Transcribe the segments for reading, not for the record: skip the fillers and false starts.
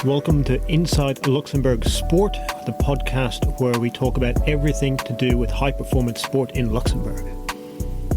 Welcome to Inside Luxembourg Sport, the podcast where we talk about everything to do with high performance sport in Luxembourg.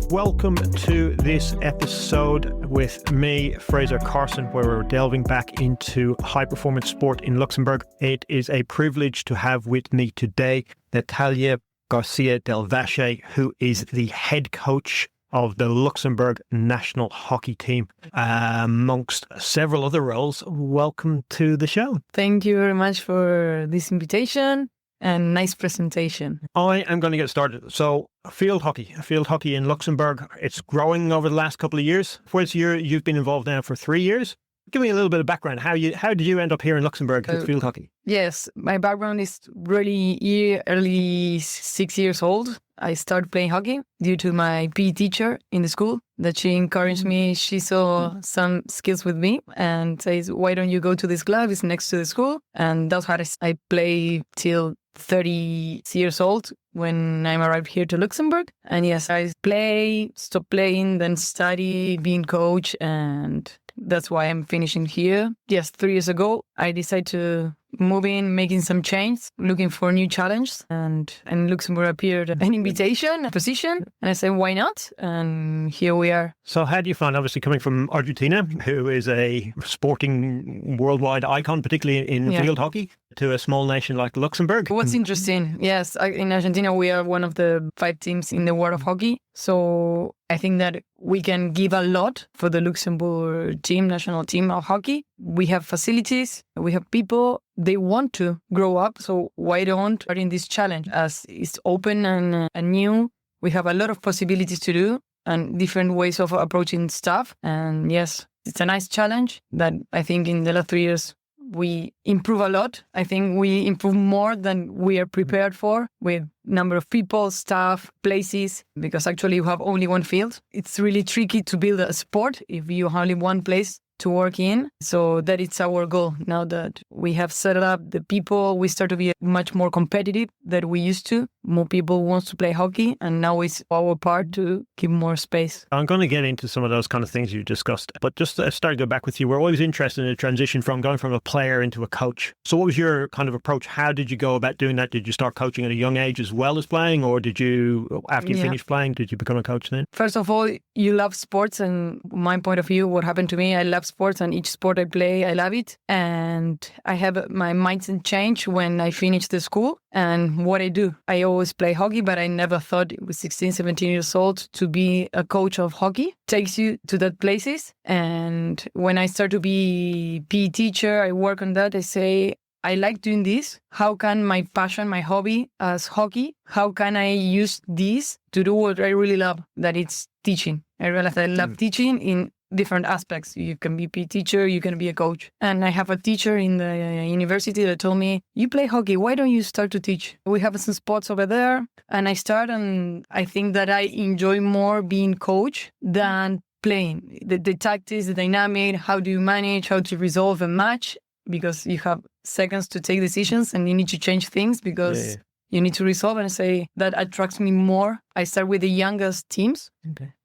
Welcome to this episode with me, Fraser Carson, where we're delving back into high performance sport in Luxembourg. It is a privilege to have with me today Natalia Garcia del Valle, who is the head coach of the Luxembourg national hockey team, amongst several other roles. Welcome to the show. Thank you very much for this invitation and nice presentation. I am going to get started. So field hockey in Luxembourg, it's growing over the last couple of years. You've been involved now for 3 years. Give me a little bit of background. How did you end up here in Luxembourg with field hockey? Yes, my background is really early 6 years old. I started playing hockey due to my PE teacher in the school that she encouraged me. She saw some skills with me and says, why don't you go to this club? It's next to the school. And that's how I play till 30 years old when I arrived here to Luxembourg. And yes, I play, stop playing, then study, being coach, and that's why I'm finishing here. Yes, 3 years ago, I decided to move in, making some change, looking for a new challenge. And in Luxembourg appeared an invitation, a position. And I said, why not? And here we are. So how do you find, obviously coming from Argentina, who is a sporting worldwide icon, particularly in field hockey, to a small nation like Luxembourg? What's interesting, yes, in Argentina, we are one of the 5 teams in the world of hockey. So I think that we can give a lot for the Luxembourg team, national team of hockey. We have facilities, we have people, they want to grow up. So why don't start in this challenge? As it's open and new, we have a lot of possibilities to do and different ways of approaching stuff. And yes, it's a nice challenge that I think in the last 3 years, we improve a lot. I think we improve more than we are prepared for with number of people, staff, places, because actually you have only one field. It's really tricky to build a sport if you have only one place to work in. So that is our goal. Now that we have set up the people, we start to be much more competitive than we used to. More people want to play hockey, and now it's our part to give more space. I'm going to get into some of those kind of things you discussed, but just to start to go back with you, we're always interested in a transition from going from a player into a coach. So what was your kind of approach? How did you go about doing that? Did you start coaching at a young age as well as playing, or did you, after you finished playing, did you become a coach then? First of all, you love sports, and my point of view, what happened to me, I love sports, and each sport I play, I love it. And I have my mindset change when I finished the school. And what I do, I always play hockey, but I never thought it was 16, 17 years old to be a coach of hockey. Takes you to that places. And when I start to be PE teacher, I work on that. I say, I like doing this. How can my passion, my hobby as hockey, how can I use this to do what I really love, that it's teaching. I realized I love teaching in different aspects. You can be a PE teacher, you can be a coach. And I have a teacher in the university that told me, you play hockey, why don't you start to teach? We have some spots over there. And I start, and I think that I enjoy more being coach than playing. The tactics, the dynamic, how do you manage, how to resolve a match, because you have seconds to take decisions and you need to change things because you need to resolve. And I say that attracts me more. I start with the youngest teams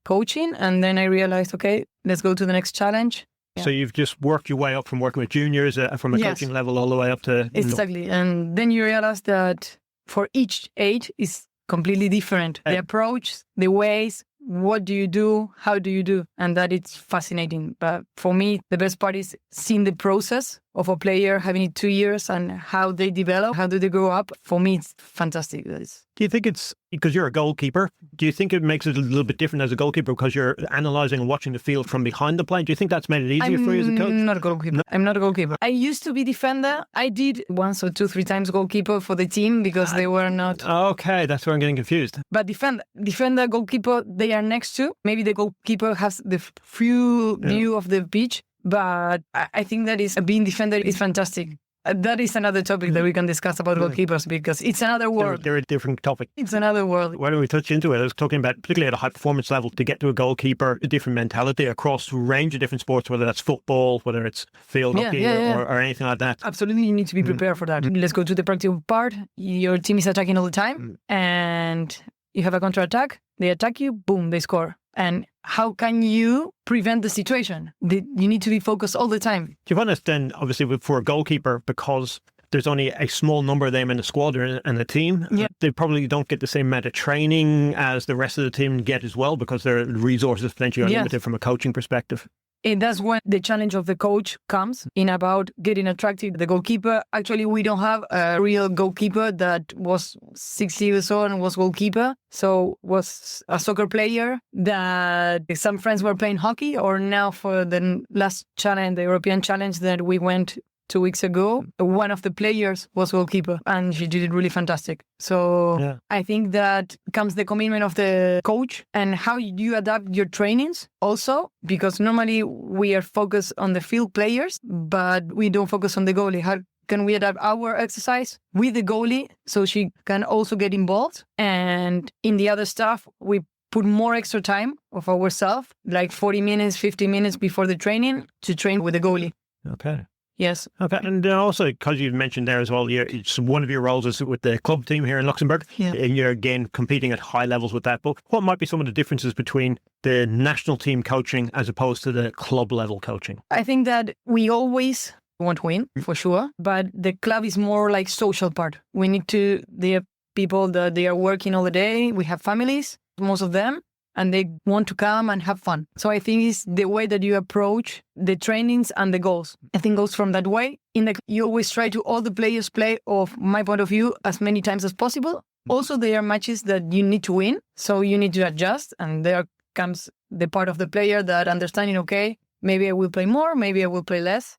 coaching, and then I realized, okay, let's go to the next challenge. So you've just worked your way up from working with juniors from a coaching level all the way up to... Exactly. And then you realize that for each age is completely different. The approach, the ways, what do you do, how do you do? And that it's fascinating. But for me, the best part is seeing the process of a player, having it 2 years and how they develop, how do they grow up. For me, it's fantastic. Do you think it's, because you're a goalkeeper, do you think it makes it a little bit different as a goalkeeper because you're analysing and watching the field from behind the play? Do you think that's made it easier for you as a coach? I'm not a goalkeeper. No? I'm not a goalkeeper. I used to be defender. I did once or 2-3 times goalkeeper for the team because they were not... Okay, that's where I'm getting confused. But defender, goalkeeper, they are next to. Maybe the goalkeeper has the view of the pitch. But I think that being defender is fantastic. That is another topic that we can discuss about goalkeepers because it's another world. They're a different topic. It's another world. Why don't we touch into it? I was talking about, particularly at a high performance level, to get to a goalkeeper, a different mentality across a range of different sports, whether that's football, whether it's field hockey or anything like that. Absolutely, you need to be prepared for that. Let's go to the practical part. Your team is attacking all the time and you have a counter-attack. They attack you, boom, they score. And how can you prevent the situation? You need to be focused all the time. Do you find this then, obviously, for a goalkeeper, because there's only a small number of them in a squad and a team, they probably don't get the same amount of training as the rest of the team get as well, because their resources potentially are limited from a coaching perspective. And that's when the challenge of the coach comes in about getting attracted the goalkeeper. Actually, we don't have a real goalkeeper that was 6 years old and was goalkeeper. So was a soccer player that some friends were playing hockey, or now for the last challenge, the European challenge that we went 2 weeks ago, one of the players was goalkeeper and she did it really fantastic. So I think that comes the commitment of the coach and how you adapt your trainings also, because normally we are focused on the field players, but we don't focus on the goalie. How can we adapt our exercise with the goalie so she can also get involved? And in the other stuff, we put more extra time of ourselves, like 40 minutes, 50 minutes before the training to train with the goalie. Okay. Yes. Okay. And also, because you've mentioned there as well, it's one of your roles is with the club team here in Luxembourg. Yeah. And you're again competing at high levels with that. But what might be some of the differences between the national team coaching as opposed to the club level coaching? I think that we always want to win, for sure. But the club is more like social part. We need to, they are people that they are working all the day. We have families, most of them, and they want to come and have fun. So I think it's the way that you approach the trainings and the goals. I think goes from that way. You always try to all the players play, of my point of view, as many times as possible. Also, there are matches that you need to win. So you need to adjust. And there comes the part of the player that understanding, okay, maybe I will play more, maybe I will play less.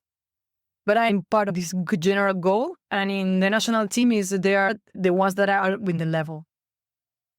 But I'm part of this good general goal. And in the national team, they are the ones that are with the level.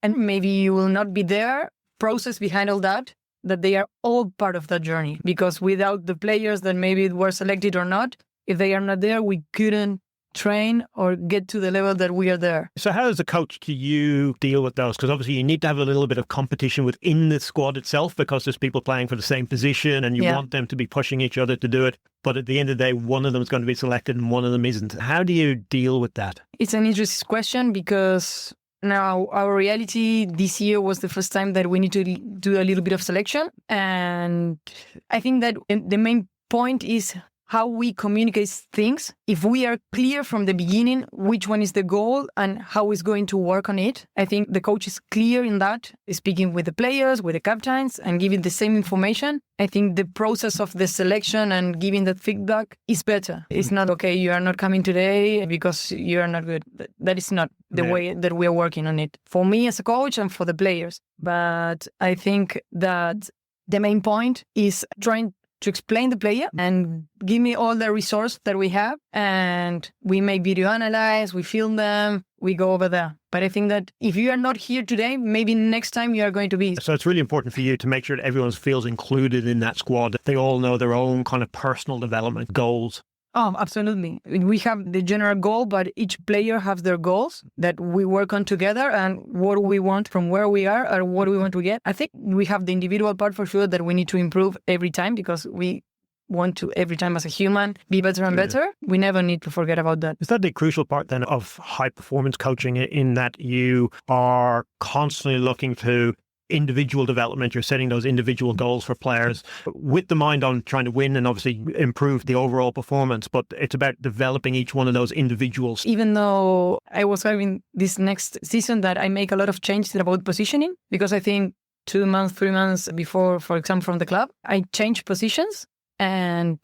And maybe you will not be there. Process behind all that they are all part of that journey, because without the players that maybe were selected or not, if they are not there, we couldn't train or get to the level that we are there. So how as a coach do you deal with those? Because obviously you need to have a little bit of competition within the squad itself, because there's people playing for the same position and you want them to be pushing each other to do it. But at the end of the day, one of them is going to be selected and one of them isn't. How do you deal with that? It's an interesting question, because now, our reality this year was the first time that we need to do a little bit of selection. And I think that the main point is how we communicate things. If we are clear from the beginning which one is the goal and how it's going to work on it, I think the coach is clear in that, speaking with the players, with the captains, and giving the same information. I think the process of the selection and giving that feedback is better. It's not, okay, you are not coming today because you are not good. That is not the way that we are working on it, for me as a coach and for the players. But I think that the main point is trying to explain the player and give me all the resource that we have. And we make video analyze, we film them, we go over there. But I think that if you are not here today, maybe next time you are going to be. So it's really important for you to make sure that everyone feels included in that squad. They all know their own kind of personal development goals. Oh, absolutely. We have the general goal, but each player has their goals that we work on together, and what we want from where we are or what we want to get. I think we have the individual part for sure that we need to improve every time, because we want to every time as a human be better and better. We never need to forget about that. Is that the crucial part then of high performance coaching, in that you are constantly looking to individual development? You're setting those individual goals for players with the mind on trying to win and obviously improve the overall performance, but it's about developing each one of those individuals. Even though I was having this next season that I make a lot of changes about positioning, because I think 2 months, 3 months before, for example, from the club, I changed positions. And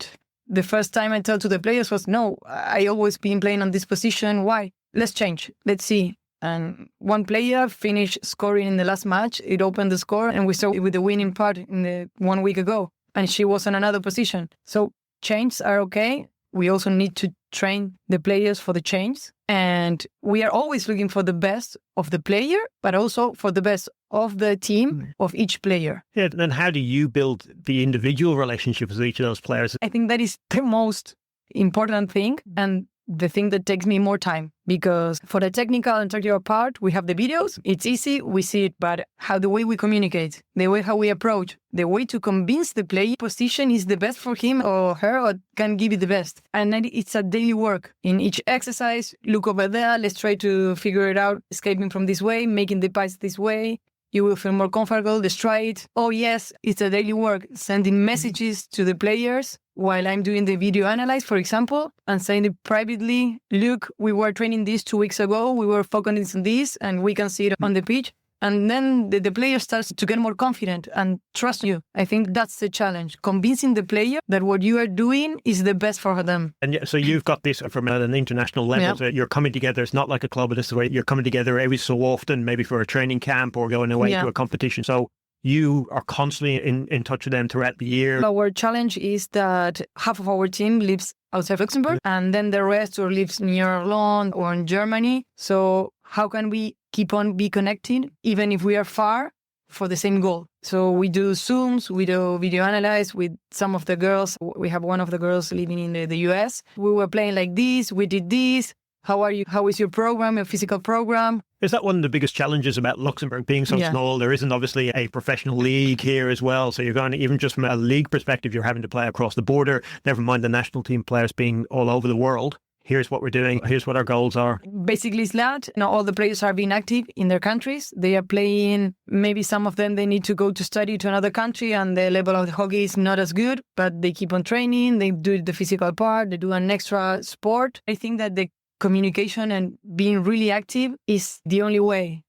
the first time I told to the players was, no, I always been playing on this position. Why? Let's change. Let's see. And one player finished scoring in the last match. It opened the score, and we saw it with the winning part in the 1 week ago. And she was on another position. So changes are okay. We also need to train the players for the change. And we are always looking for the best of the player, but also for the best of the team, of each player. Yeah, and how do you build the individual relationships with each of those players? I think that is the most important thing. And the thing that takes me more time, because for the technical and tactical part, we have the videos. It's easy, we see it, but how the way we communicate, the way how we approach, the way to convince the player position is the best for him or her, or can give it the best. And it's a daily work. In each exercise, look over there, let's try to figure it out, escaping from this way, making the pass this way. You will feel more comfortable, just try it. Oh yes, it's a daily work, sending messages to the players while I'm doing the video analyze, for example, and saying it privately, look, we were training this 2 weeks ago, we were focusing on this, and we can see it on the pitch. And then the player starts to get more confident and trust you. I think that's the challenge, convincing the player that what you are doing is the best for them. And so you've got this from an international level. Yeah. So you're coming together. It's not like a club, but it's the way you're coming together every so often, maybe for a training camp or going away to a competition. So you are constantly in touch with them throughout the year. Our challenge is that half of our team lives outside Luxembourg, and then the rest or lives near London or in Germany. So how can we keep on be connected, even if we are far, for the same goal? So we do Zooms, we do video analyze with some of the girls. We have one of the girls living in the US. We were playing like this, we did this. How are you? How is your program, your physical program? Is that one of the biggest challenges about Luxembourg being so small? There isn't obviously a professional league here as well. So you're going to, even just from a league perspective, you're having to play across the border, never mind the national team players being all over the world. Here's what we're doing. Here's what our goals are. Basically, it's that. Now, all the players are being active in their countries. They are playing, maybe some of them, they need to go to study to another country and the level of the hockey is not as good, but they keep on training. They do the physical part. They do an extra sport. I think that the communication and being really active is the only way.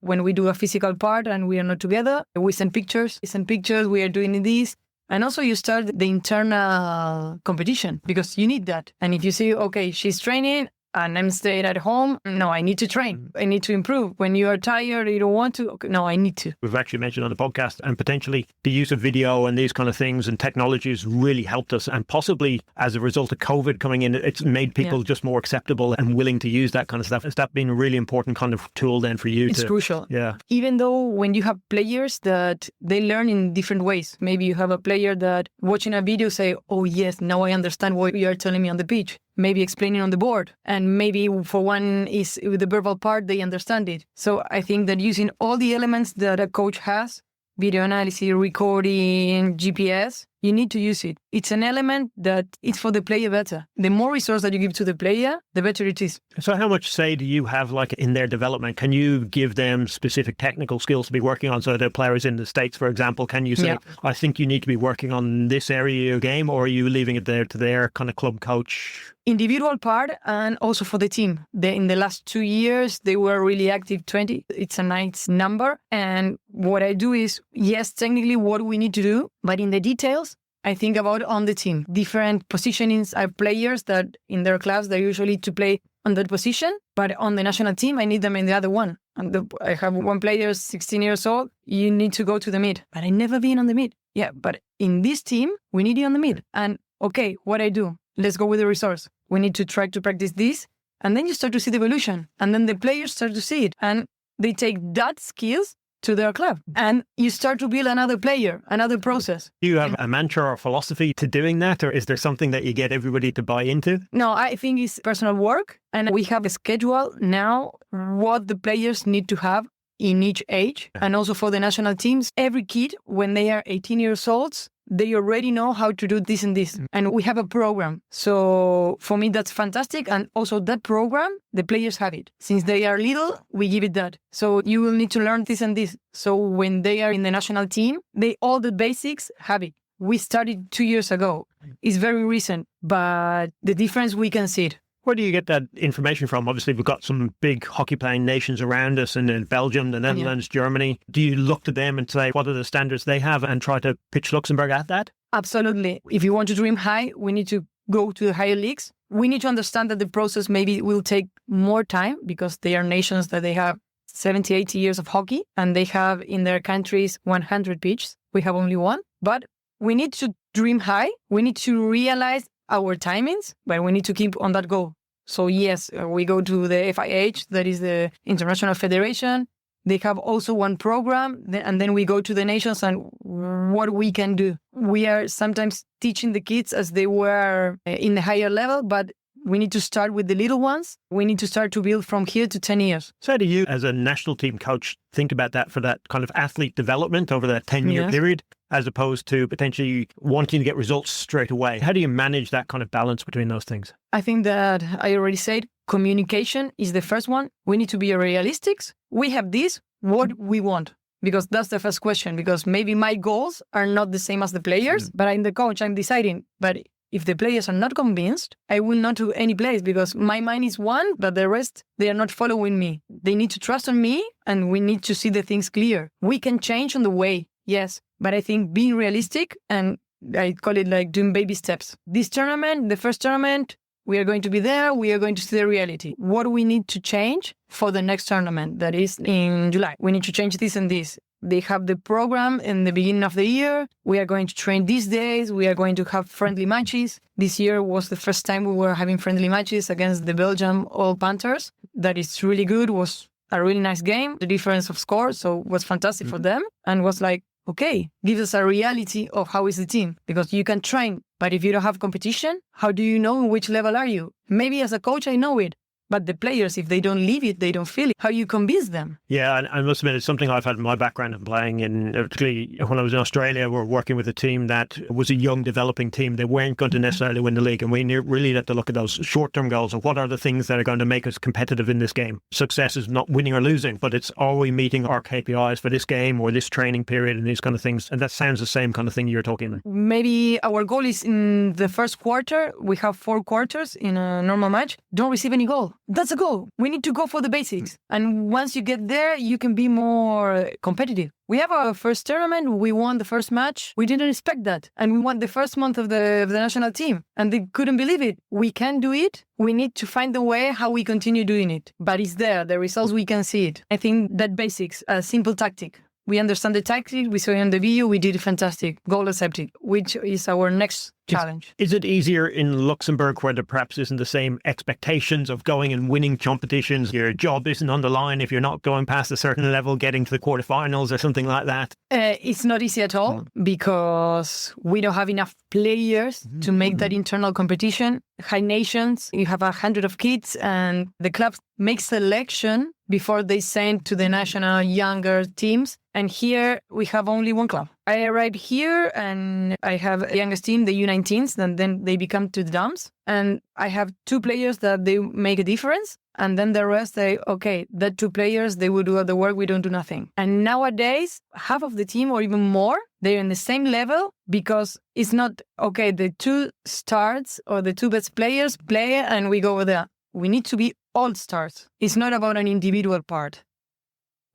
When we do a physical part and we are not together, we send pictures. We are doing this. And also you start the internal competition because you need that. And if you see, okay, she's training and I'm staying at home, no, I need to train. I need to improve. When you are tired, you don't want to, okay, no, I need to. We've actually mentioned on the podcast, and potentially the use of video and these kind of things and technology has really helped us. And possibly as a result of COVID coming in, it's made people just more acceptable and willing to use that kind of stuff. Has that been a really important kind of tool then for you? It's crucial. Yeah. Even though when you have players that they learn in different ways, maybe you have a player that watching a video say, oh yes, now I understand what you are telling me on the pitch. Maybe explaining on the board. And maybe for one is with the verbal part, they understand it. So I think that using all the elements that a coach has, video analysis, recording, GPS, you need to use it. It's an element that it's for the player better. The more resource that you give to the player, the better it is. So how much say do you have like in their development? Can you give them specific technical skills to be working on? So the players in the States, for example, can you say, I think you need to be working on this area of your game, or are you leaving it there to their kind of club coach? Individual part and also for the team. In the last 2 years, they were really active, 20. It's a nice number. And what I do is, yes, technically what we need to do, but in the details, I think about on the team. Different positionings are players that in their class, they're usually to play on that position, but on the national team, I need them in the other one. And I have one player, 16 years old, you need to go to the mid, but I never been on the mid. Yeah, but in this team, we need you on the mid. And okay, what I do? Let's go with the resource. We need to try to practice this. And then you start to see the evolution. And then the players start to see it. And they take that skills to their club. And you start to build another player, another process. Do you have a mantra or philosophy to doing that? Or is there something that you get everybody to buy into? No, I think it's personal work. And we have a schedule now, what the players need to have in each age. And also for the national teams, every kid, when they are 18 years old, they already know how to do this and this. And we have a program. So for me, that's fantastic. And also that program, the players have it. Since they are little, we give it that. So you will need to learn this and this. So when they are in the national team, all the basics have it. We started 2 years ago. It's very recent, but the difference we can see it. Where do you get that information from? Obviously, we've got some big hockey playing nations around us in Belgium, the Netherlands, Germany. Do you look to them and say, what are the standards they have and try to pitch Luxembourg at that? Absolutely. If you want to dream high, we need to go to the higher leagues. We need to understand that the process maybe will take more time because they are nations that they have 70, 80 years of hockey and they have in their countries 100 pitches. We have only one. But we need to dream high. We need to realize our timings, but we need to keep on that goal. So yes, we go to the FIH, that is the International Federation. They have also one program, and then we go to the nations and what we can do. We are sometimes teaching the kids as they were in the higher level, but we need to start with the little ones. We need to start to build from here to 10 years. So how do you, as a national team coach, think about that for that kind of athlete development over that 10-year period, as opposed to potentially wanting to get results straight away? How do you manage that kind of balance between those things? I think that I already said communication is the first one. We need to be realistic. We have this. what we want. Because that's the first question. Because maybe my goals are not the same as the players, but I'm the coach, I'm deciding. But if the players are not convinced, I will not do any plays because my mind is one, but the rest, they are not following me. They need to trust on me and we need to see the things clear. We can change on the way, yes, but I think being realistic, and I call it like doing baby steps. This tournament, the first tournament, we are going to be there. We are going to see the reality. What do we need to change for the next tournament that is in July? We need to change this and this. They have the program in the beginning of the year. We are going to train these days. We are going to have friendly matches. This year was the first time we were having friendly matches against the Belgium All Panthers. That is really good. Was a really nice game. The difference of score, so it was fantastic for them. And was like, okay, give us a reality of how is the team. Because you can train, but if you don't have competition, how do you know which level are you? Maybe as a coach, I know it. But the players, if they don't live it, they don't feel it. How you convince them? Yeah, and I must admit, it's something I've had in my background in playing, in particularly when I was in Australia, we're working with a team that was a young developing team. They weren't going to necessarily win the league, and we really had to look at those short-term goals of what are the things that are going to make us competitive in this game. Success is not winning or losing, but it's are we meeting our KPIs for this game or this training period and these kind of things. And that sounds the same kind of thing you're talking about. Maybe our goal is in the first quarter, we have 4 quarters in a normal match, don't receive any goal. That's a goal. We need to go for the basics. And once you get there, you can be more competitive. We have our first tournament. We won the first match. We didn't expect that. And we won the first month of the national team. And they couldn't believe it. We can do it. We need to find the way how we continue doing it. But it's there. The results, we can see it. I think that basics, a simple tactic. We understand the tactic. We saw it on the video. We did it fantastic. Goal accepted, which is our next challenge. Is it easier in Luxembourg where there perhaps isn't the same expectations of going and winning competitions? Your job isn't on the line if you're not going past a certain level, getting to the quarterfinals or something like that? It's not easy at all because we don't have enough players to make that internal competition. High nations, you have 100 of kids and the clubs make selection before they send to the national younger teams. And here we have only one club. I arrived here and I have a youngest team, the U19s, and then they become to the DOMs. And I have 2 players that they make a difference. And then the rest, that 2 players, they will do all the work, we don't do nothing. And nowadays, half of the team or even more, they're in the same level because it's not, the 2 stars or the 2 best players play and we go over there. We need to be all stars. It's not about an individual part.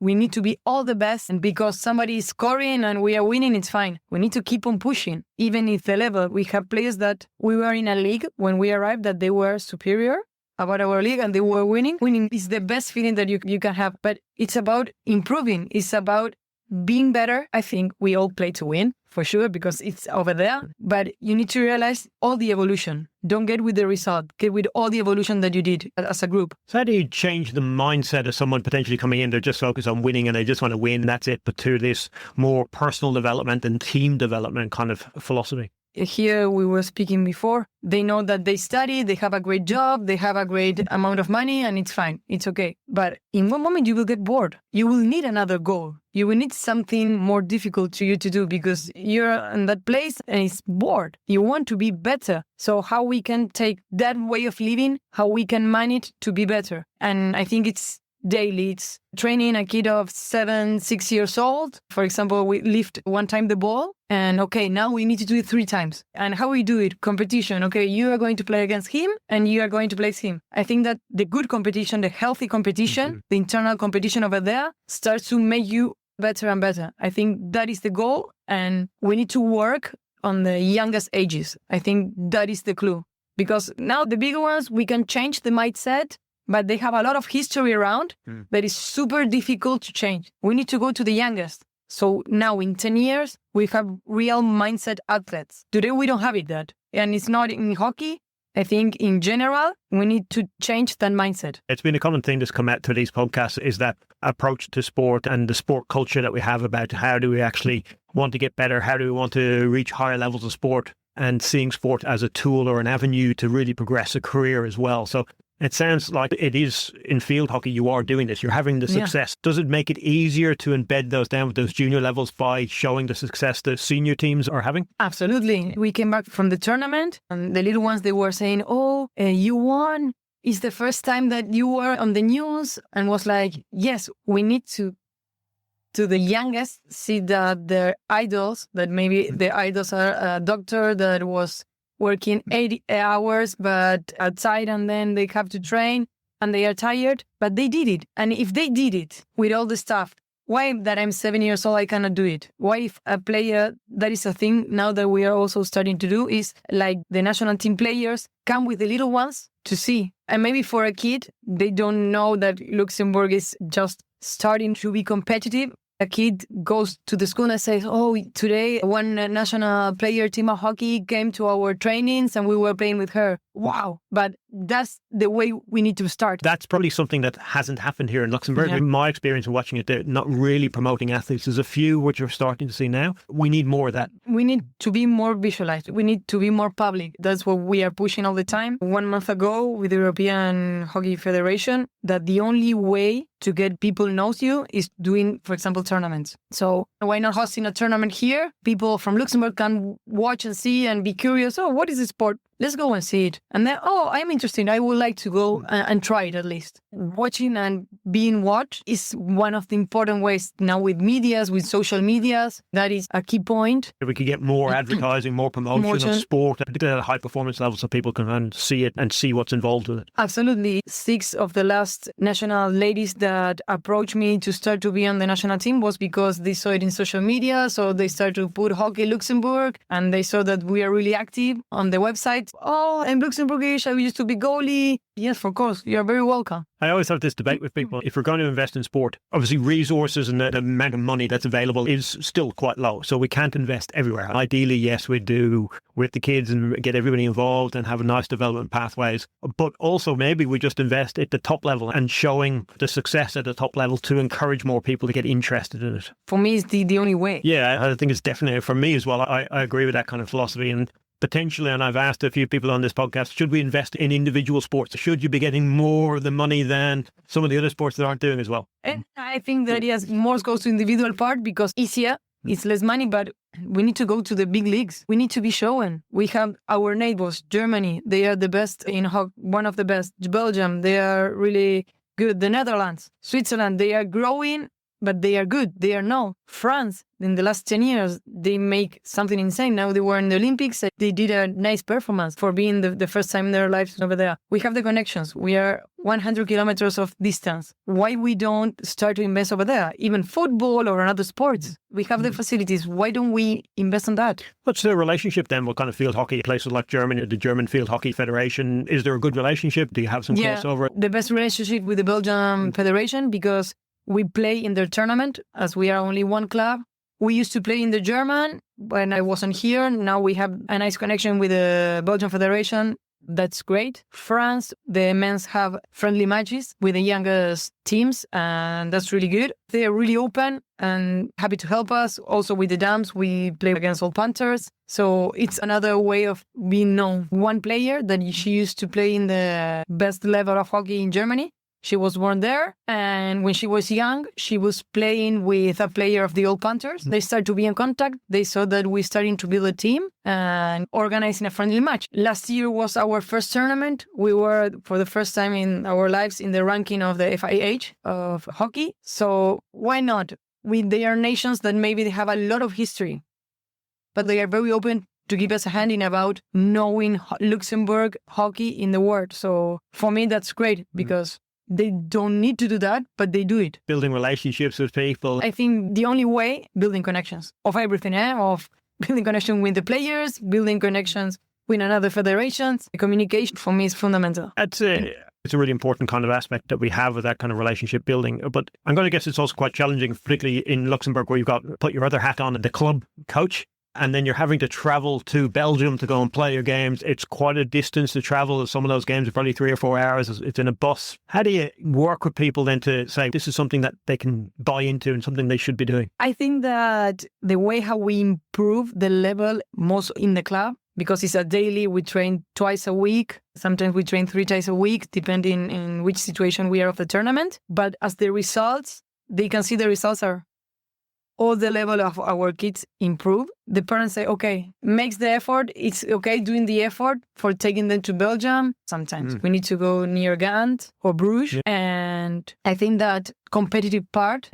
We need to be all the best, and because somebody is scoring and we are winning, it's fine. We need to keep on pushing. Even if the level, we have players that we were in a league when we arrived that they were superior about our league and they were winning. Winning is the best feeling that you can have, but it's about improving. It's about being better. I think we all play to win, for sure, because it's over there. But you need to realize all the evolution. Don't get with the result. Get with all the evolution that you did as a group. So how do you change the mindset of someone potentially coming in, they're just focused on winning and they just want to win, that's it, but to this more personal development and team development kind of philosophy? Here we were speaking before, they know that they study, they have a great job, they have a great amount of money, and it's fine, it's okay. But in one moment you will get bored. You will need another goal. You will need something more difficult to you to do because you're in that place and it's bored. You want to be better. So how we can take that way of living, how we can manage to be better. And I think it's daily. It's training a kid of 6 years old. For example, we lift 1 time the ball and now we need to do it 3 times. And how we do it? Competition. You are going to play against him and you are going to play him. I think that the good competition, the healthy competition, the internal competition over there starts to make you better and better. I think that is the goal and we need to work on the youngest ages. I think that is the clue because now the bigger ones, we can change the mindset, but they have a lot of history around that is super difficult to change. We need to go to the youngest. So now in 10 years, we have real mindset athletes. Today, we don't have that. And it's not in hockey. I think in general, we need to change that mindset. It's been a common thing that's come out through these podcasts is that approach to sport and the sport culture that we have about how do we actually want to get better? How do we want to reach higher levels of sport? And seeing sport as a tool or an avenue to really progress a career as well. So it sounds like it is in field hockey, you are doing this, you're having the success. Does it make it easier to embed those down with those junior levels by showing the success the senior teams are having? Absolutely. We came back from the tournament and the little ones, they were saying, you won. It's the first time that you were on the news, and was like, yes, we need to to the youngest, see that their idols, that maybe their idols are a doctor that was working 80 hours, but outside, and then they have to train and they are tired, but they did it. And if they did it with all the stuff, why that I'm 7 years old, I cannot do it? Why if a player, that is a thing now that we are also starting to do, is like the national team players come with the little ones to see. And maybe for a kid, they don't know that Luxembourg is just starting to be competitive. A kid goes to the school and says, oh, today one national player team of hockey came to our trainings and we were playing with her. Wow. But that's the way we need to start. That's probably something that hasn't happened here in Luxembourg. Yeah. In my experience of watching it, they're not really promoting athletes. There's a few which are starting to see now. We need more of that. We need to be more visualized. We need to be more public. That's what we are pushing all the time. 1 month ago with the European Hockey Federation, that the only way to get people knows you is doing, for example, tournaments. So why not hosting a tournament here? People from Luxembourg can watch and see and be curious. Oh, what is this sport? Let's go and see it. And then, oh, I'm interested. I would like to go and try it at least. Watching and being watched is one of the important ways now with medias, with social medias. That is a key point. If we could get more advertising, more promotion of sport, particularly at a high performance level, so people can see it and see what's involved with it. Absolutely. 6 of the last national ladies that approached me to start to be on the national team was because they saw it in social media. So they started to put Hockey Luxembourg and they saw that we are really active on the website. Oh, I'm Luxembourgish. I used to be goalie. Yes, of course. You're very welcome. I always have this debate with people. If we're going to invest in sport, obviously resources and the amount of money that's available is still quite low. So we can't invest everywhere. Ideally, yes, we do with the kids and get everybody involved and have a nice development pathways. But also maybe we just invest at the top level and showing the success at the top level to encourage more people to get interested in it. For me, it's the only way. Yeah, I think it's definitely, for me as well, I agree with that kind of philosophy. And potentially, and I've asked a few people on this podcast, should we invest in individual sports? Should you be getting more of the money than some of the other sports that aren't doing as well? And I think that yes, more goes to individual part because easier, it's less money, but we need to go to the big leagues. We need to be shown. We have our neighbors, Germany, they are the best in hockey, one of the best. Belgium, they are really good. The Netherlands, Switzerland, they are growing, but they are good. They are no. France, in the last 10 years, they make something insane. Now they were in the Olympics. They did a nice performance for being the first time in their lives over there. We have the connections. We are 100 kilometers of distance. Why we don't start to invest over there? Even football or other sports. We have the facilities. Why don't we invest in that? What's the relationship then? What kind of field hockey? Places like Germany, the German Field Hockey Federation. Is there a good relationship? Do you have some crossover? The best relationship with the Belgian Federation because we play in their tournament as we are only one club. We used to play in the German when I wasn't here. Now we have a nice connection with the Belgian Federation. That's great. France, the men's have friendly matches with the youngest teams, and that's really good. They are really open and happy to help us. Also with the Dams, we play against all Panthers. So it's another way of being known. One player that she used to play in the best level of hockey in Germany. She was born there, and when she was young, she was playing with a player of the Old Panthers. They started to be in contact. They saw that we starting to build a team and organizing a friendly match. Last year was our first tournament. We were, for the first time in our lives, in the ranking of the FIH of hockey. So why not? They are nations that maybe they have a lot of history, but they are very open to give us a hand in about knowing Luxembourg hockey in the world. So for me, that's great because they don't need to do that, but they do it. Building relationships with people. I think the only way, building connections of everything, of building connection with the players, building connections with another federations. Communication for me is fundamental. It's a really important kind of aspect that we have with that kind of relationship building. But I'm going to guess it's also quite challenging, particularly in Luxembourg, where you've got to put your other hat on, the club coach. And then you're having to travel to Belgium to go and play your games. It's quite a distance to travel. Some of those games are probably 3 or 4 hours. It's in a bus. How do you work with people then to say this is something that they can buy into and something they should be doing? I think that the way how we improve the level most in the club, because it's a daily, we train twice a week. Sometimes we train 3 times a week, depending in which situation we are of the tournament. But as the results, they can see the results are all the level of our kids improve. The parents say, okay, makes the effort. It's okay doing the effort for taking them to Belgium. Sometimes we need to go near Ghent or Bruges. Yeah. And I think that competitive part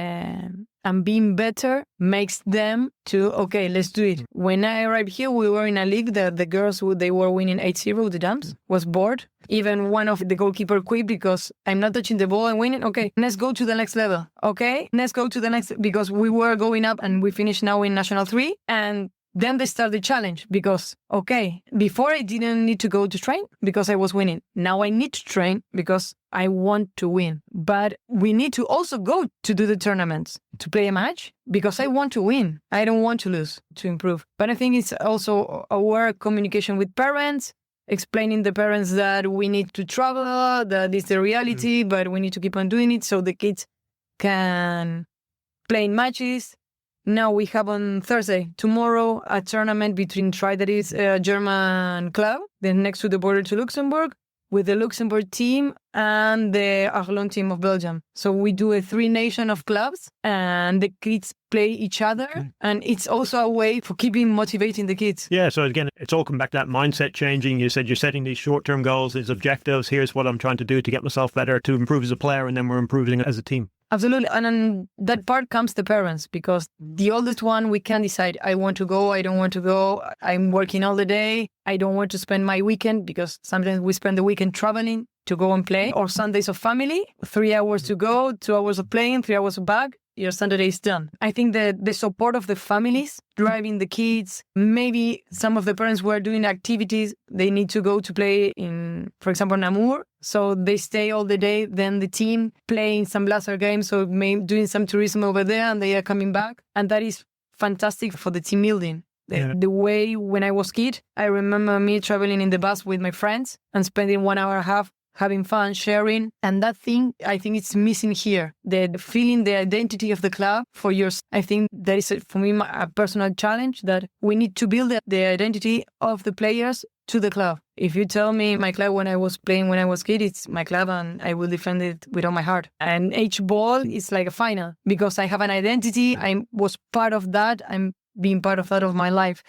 and being better makes them to, okay, let's do it. When I arrived here, we were in a league that the girls, they were winning 8-0, the Dams, was bored. Even one of the goalkeeper quit because I'm not touching the ball and winning. Okay, let's go to the next level. Okay, let's go to the next, because we were going up and we finished now in National 3. And then they start the challenge because, okay, before I didn't need to go to train because I was winning. Now I need to train because I want to win. But we need to also go to do the tournaments, to play a match because I want to win. I don't want to lose, to improve. But I think it's also aware communication with parents, explaining the parents that we need to travel, that it's the reality, but we need to keep on doing it so the kids can play in matches. Now we have on Thursday, tomorrow, a tournament between Tri, that is a German club, then next to the border to Luxembourg, with the Luxembourg team and the Arlon team of Belgium. So we do a 3-nation of clubs and the kids play each other. Okay. And it's also a way for keeping motivating the kids. Yeah, so again, it's all come back to that mindset changing. You said you're setting these short-term goals, these objectives. Here's what I'm trying to do to get myself better, to improve as a player, and then we're improving as a team. Absolutely. And then that part comes the parents, because the oldest one, we can decide, I want to go, I don't want to go, I'm working all the day, I don't want to spend my weekend, because sometimes we spend the weekend traveling to go and play, or Sundays of family, 3 hours to go, 2 hours of playing, 3 hours of back. Your Sunday is done. I think that the support of the families, driving the kids, maybe some of the parents were doing activities, they need to go to play in, for example, Namur. So they stay all the day, then the team playing some laser games, so doing some tourism over there, and they are coming back. And that is fantastic for the team building. The way when I was kid, I remember me traveling in the bus with my friends and spending 1 hour and a half having fun, sharing. And that thing, I think it's missing here. The feeling, the identity of the club for yours. I think that is, for me, a personal challenge, that we need to build the identity of the players to the club. If you tell me my club when I was playing when I was kid, it's my club and I will defend it with all my heart. And each ball is like a final because I have an identity. I was part of that. I'm being part of that of my life.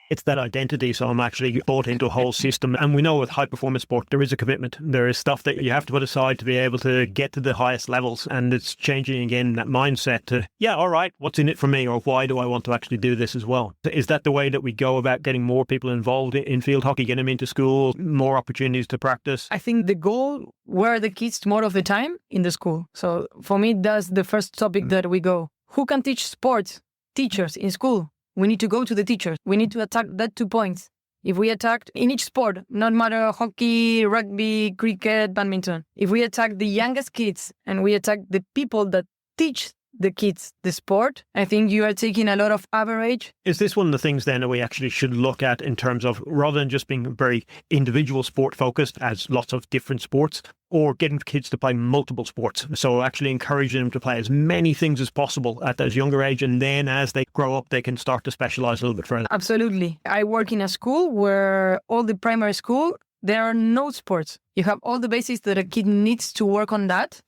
It's that identity. So I'm actually bought into a whole system. And we know with high performance sport, there is a commitment. There is stuff that you have to put aside to be able to get to the highest levels. And it's changing again that mindset to, yeah, all right, what's in it for me? Or why do I want to actually do this as well? Is that the way that we go about getting more people involved in field hockey, getting them into school, more opportunities to practice? I think the goal were the kids more of the time in the school. So for me, that's the first topic that we go. Who can teach sports? Teachers in school. We need to go to the teachers. We need to attack that 2 points. If we attacked in each sport, not matter hockey, rugby, cricket, badminton, if we attack the youngest kids and we attack the people that teach the kids the sport, I think you are taking a lot of average. Is this one of the things then that we actually should look at in terms of, rather than just being very individual sport focused as lots of different sports, or getting kids to play multiple sports? So actually encouraging them to play as many things as possible at that younger age, and then as they grow up, they can start to specialize a little bit further. Absolutely. I work in a school where all the primary school, there are no sports. You have all the basics that a kid needs to work on that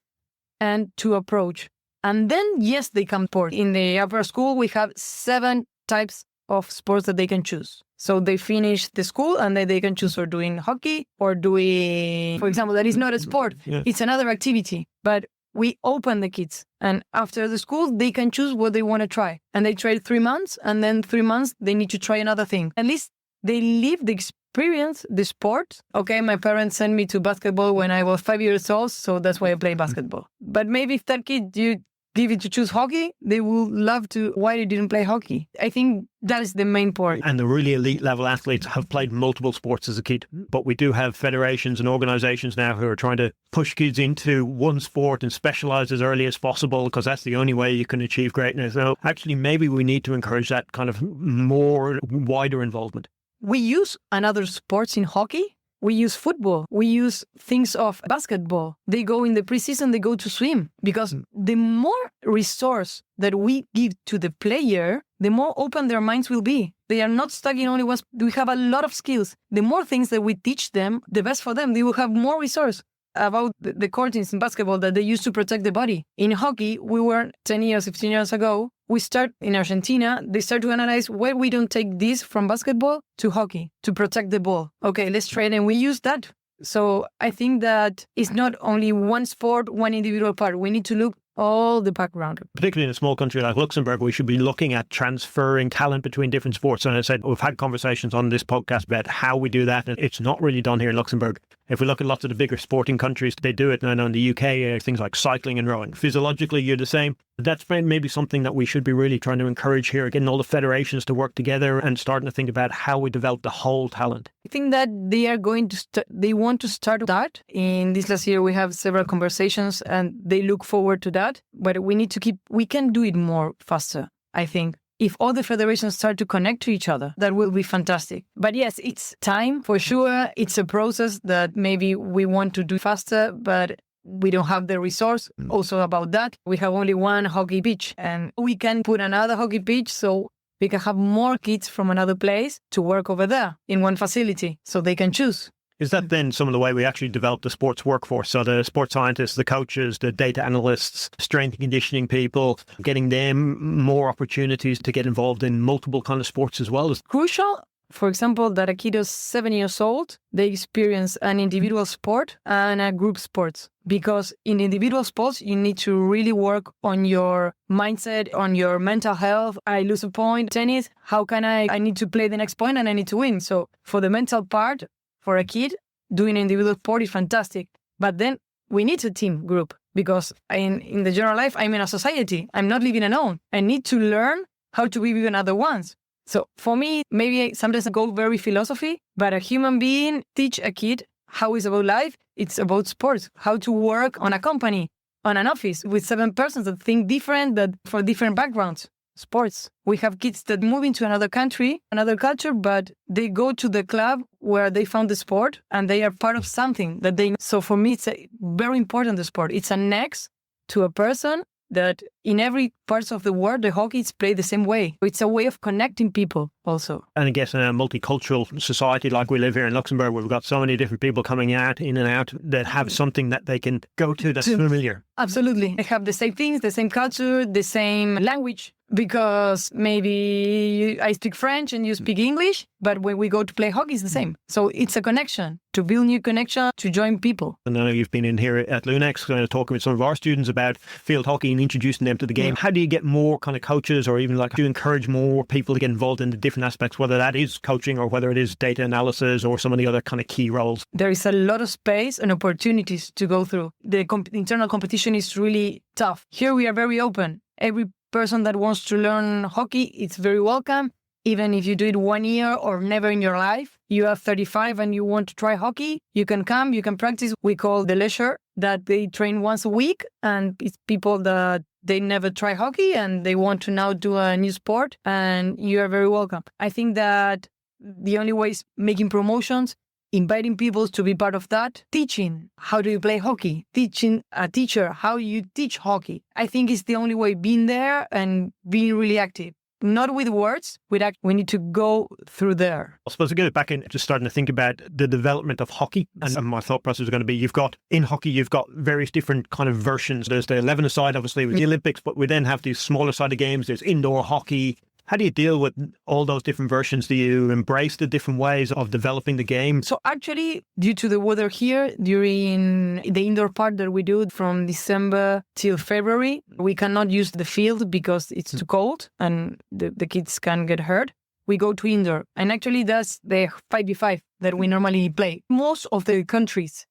and to approach. And then, yes, they can sport. In the upper school, we have 7 types of sports that they can choose. So they finish the school and then they can choose for doing hockey or doing, for example, that is not a sport. Yeah. It's another activity. But we open the kids. And after the school, they can choose what they want to try. And they try 3 months, and then 3 months, they need to try another thing. At least they live the experience, the sport. Okay, my parents sent me to basketball when I was 5 years old, so that's why I play basketball. But maybe if that kid, you give it to choose hockey, they will love to why they didn't play hockey. I think that is the main point. And the really elite level athletes have played multiple sports as a kid. But we do have federations and organizations now who are trying to push kids into one sport and specialize as early as possible, because that's the only way you can achieve greatness. So actually, maybe we need to encourage that kind of more wider involvement. We use another sports in hockey. We use football. We use things of basketball. They go in the preseason, they go to swim, because the more resource that we give to the player, the more open their minds will be. They are not stuck in only one. We have a lot of skills. The more things that we teach them, the best for them. They will have more resource. About the courtings in basketball that they use to protect the body. In hockey, we were 10 years, 15 years ago, we start in Argentina, they start to analyze why we don't take this from basketball to hockey to protect the ball. Okay, let's try it, and we use that. So I think that it's not only one sport, one individual part. We need to look all the background. Particularly in a small country like Luxembourg, we should be looking at transferring talent between different sports. And as I said, we've had conversations on this podcast about how we do that, and it's not really done here in Luxembourg. If we look at lots of the bigger sporting countries, they do it. And I know in the UK, things like cycling and rowing. Physiologically, you're the same. That's maybe something that we should be really trying to encourage here, getting all the federations to work together and starting to think about how we develop the whole talent. I think that they are going to they want to start that. In this last year, we have several conversations and they look forward to that. But we can do it more faster, I think. If all the federations start to connect to each other, that will be fantastic. But yes, it's time for sure. It's a process that maybe we want to do faster, but we don't have the resource. Also about that, we have only one hockey pitch and we can put another hockey pitch so we can have more kids from another place to work over there in one facility so they can choose. Is that then some of the way we actually develop the sports workforce? So the sports scientists, the coaches, the data analysts, strength and conditioning people, getting them more opportunities to get involved in multiple kind of sports as well? Crucial. For example, that a kid is 7 years old, they experience an individual sport and a group sports. Because in individual sports, you need to really work on your mindset, on your mental health. I lose a point, tennis, how can I need to play the next point and I need to win. So for the mental part, for a kid, doing individual sport is fantastic. But then we need a team group because in the general life, I'm in a society. I'm not living alone. I need to learn how to be with other ones. So for me, maybe sometimes I go very philosophy, but a human being teach a kid how it's about life. It's about sports, how to work on a company, on an office with 7 persons that think different, that for different backgrounds. Sports. We have kids that move into another country, another culture, but they go to the club where they found the sport and they are part of something that they. So for me, it's very important, the sport. It's a next to a person that in every part of the world, the hockey is played the same way. It's a way of connecting people also. And I guess in a multicultural society like we live here in Luxembourg, we've got so many different people coming out, in and out, that have something that they can go to that's familiar. Absolutely. They have the same things, the same culture, the same language. Because maybe I speak French and you speak English, but when we go to play hockey, it's the same. So it's a connection, to build new connection, to join people. And I know you've been in here at Lunex talking with some of our students about field hockey and introducing them to the game. How do you get more kind of coaches, or even do you encourage more people to get involved in the different aspects, whether that is coaching or whether it is data analysis or some of the other kind of key roles? There is a lot of space and opportunities to go through. The internal competition is really tough. Here we are very open. Every person that wants to learn hockey, it's very welcome. Even if you do it 1 year or never in your life, you are 35 and you want to try hockey, you can come, you can practice. We call the leisure, that they train once a week, and it's people that they never try hockey and they want to now do a new sport, and you are very welcome. I think that the only way is making promotions, inviting people to be part of that, teaching how do you play hockey, teaching a teacher how you teach hockey. I think it's the only way, being there and being really active. Not with words, we need to go through there. I suppose to get it back in, just starting to think about the development of hockey. And my thought process is going to be, in hockey, you've got various different kind of versions. There's the 11-a-side, obviously, with the Olympics, but we then have these smaller sided games. There's indoor hockey. How do you deal with all those different versions? Do you embrace the different ways of developing the game? So actually, due to the weather here, during the indoor part that we do from December till February, we cannot use the field because it's too cold and the kids can get hurt. We go to indoor. And actually, that's the 5v5 that we normally play. Most of the countries,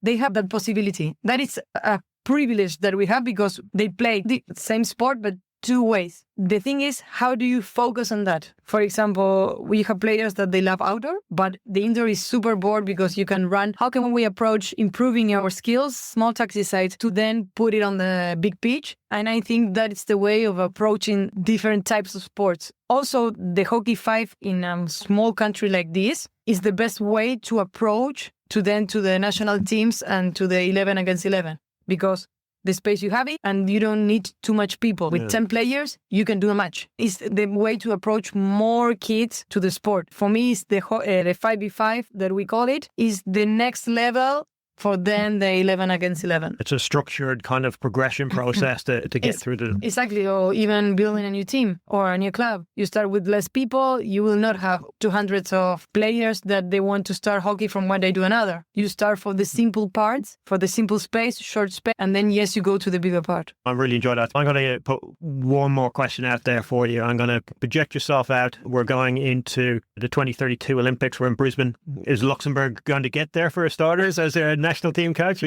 they have that possibility. That is a privilege that we have because they play the same sport, but 2 ways. The thing is, how do you focus on that? For example, we have players that they love outdoor, but the indoor is super bored because you can run. How can we approach improving our skills, small exercise, to then put it on the big pitch? And I think that is the way of approaching different types of sports. Also, the hockey 5 in a small country like this is the best way to approach to the national teams and to the 11 against 11, because the space you have it, and you don't need too much people. With 10 players, you can do a match. It's the way to approach more kids to the sport. For me, it's the 5v5 that we call it, is the next level for then the 11 against 11. It's a structured kind of progression process to get through the... Exactly, or even building a new team or a new club. You start with less people, you will not have 200 of players that they want to start hockey from one day to another. You start for the simple parts, for the simple space, short space, and then yes, you go to the bigger part. I really enjoyed that. I'm going to put one more question out there for you. I'm going to project yourself out. We're going into the 2032 Olympics. We're in Brisbane. Is Luxembourg going to get there for starters as a national team coach?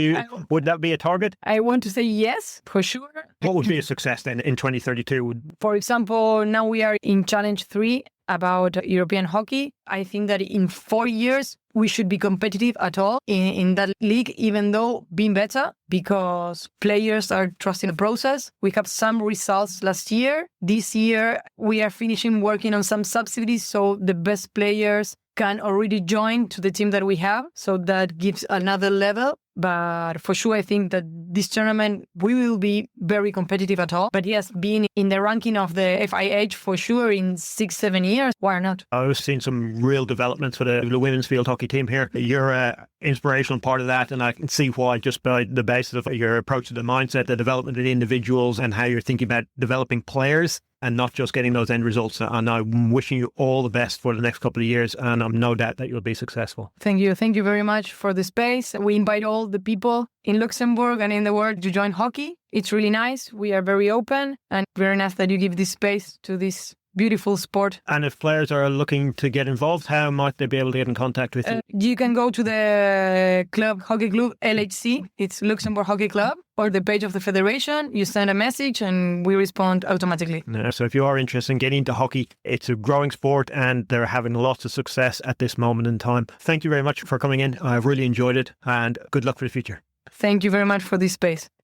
Would that be a target? I want to say yes, for sure. What would be a success then in 2032? For example, now we are in Challenge 3 about European hockey. I think that in 4 years, we should be competitive at all in that league, even though being better, because players are trusting the process. We have some results last year. This year, we are finishing working on some subsidies, so the best players can already join to the team that we have. So that gives another level. But for sure, I think that this tournament, we will be very competitive at all. But yes, being in the ranking of the FIH for sure in 6-7 years, why not? I've seen some real developments for the women's field hockey team here. You're an inspirational part of that, and I can see why just by the basis of your approach to the mindset, the development of the individuals, and how you're thinking about developing players and not just getting those end results. And I'm wishing you all the best for the next couple of years, and I'm no doubt that you'll be successful. Thank you. Thank you very much for the space. We invite all the people in Luxembourg and in the world to join hockey. It's really nice. We are very open, and very nice that you give this space to this beautiful sport. And if players are looking to get involved, how might they be able to get in contact with you? You can go to the club, Hockey Club LHC. It's Luxembourg Hockey Club, or the page of the federation. You send a message and we respond automatically. Yeah, so if you are interested in getting into hockey, it's a growing sport and they're having lots of success at this moment in time. Thank you very much for coming in. I've really enjoyed it, and good luck for the future. Thank you very much for this space.